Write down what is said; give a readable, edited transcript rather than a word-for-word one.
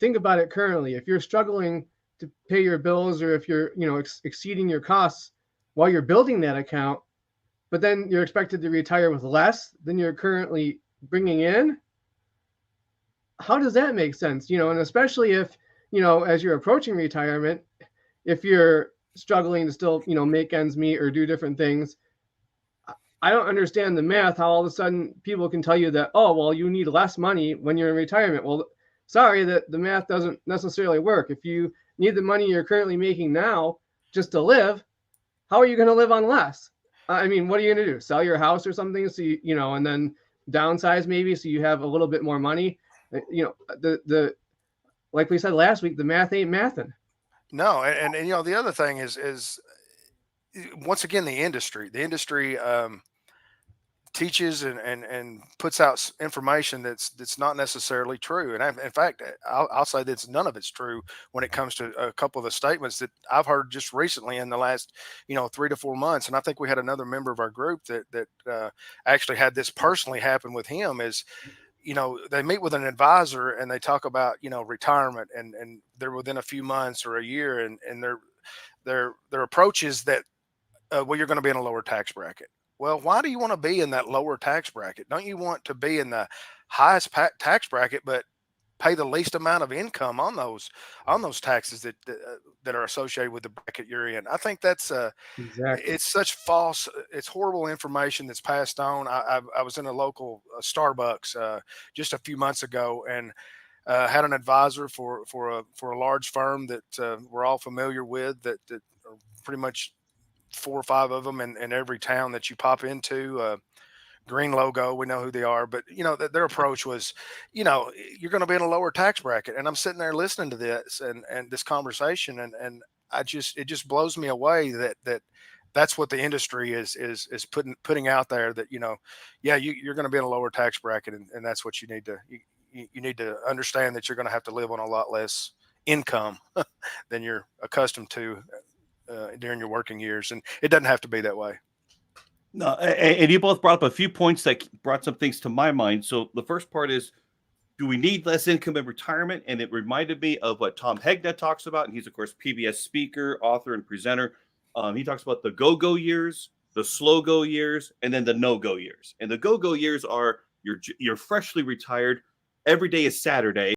think about it currently. If you're struggling to pay your bills, or if you're, exceeding your costs while you're building that account, but then you're expected to retire with less than you're currently bringing in, how does that make sense? And especially if, as you're approaching retirement, if you're struggling to still, make ends meet or do different things, I don't understand the math, how all of a sudden people can tell you that, oh, well, you need less money when you're in retirement. Well, sorry, that the math doesn't necessarily work. If you need the money you're currently making now just to live, how are you going to live on less? I mean, what are you going to do? Sell your house or something? So, and then downsize maybe so you have a little bit more money. The like we said last week, the math ain't mathing. No, and the other thing is once again the industry teaches and puts out information that's not necessarily true. And in fact, I'll say that none of it's true when it comes to a couple of the statements that I've heard just recently in the last 3 to 4 months. And I think we had another member of our group that actually had this personally happen with him. Is they meet with an advisor and they talk about retirement, and they're within a few months or a year, and their approach is that well, you're going to be in a lower tax bracket. Well, why do you want to be in that lower tax bracket? Don't you want to be in the highest tax bracket, but pay the least amount of income on those taxes that are associated with the bracket you're in? I think that's Exactly. it's such false, it's horrible information that's passed on. I was in a local Starbucks just a few months ago, and had an advisor for a large firm that we're all familiar with, that are pretty much 4 or 5 of them in every town that you pop into. Green logo, we know who they are, but their approach was, you're going to be in a lower tax bracket. And I'm sitting there listening to this and this conversation, and it just blows me away that's what the industry is putting out there, that yeah, you're going to be in a lower tax bracket, and that's what you need to understand, that you're going to have to live on a lot less income than you're accustomed to during your working years, and it doesn't have to be that way. No, and you both brought up a few points that brought some things to my mind. So the first part is, do we need less income in retirement? And it reminded me of what Tom Hegna talks about, and he's of course PBS speaker, author, and presenter. He talks about the go-go years, the slow-go years, and then the no-go years. And the go-go years are you're freshly retired. Every day is Saturday.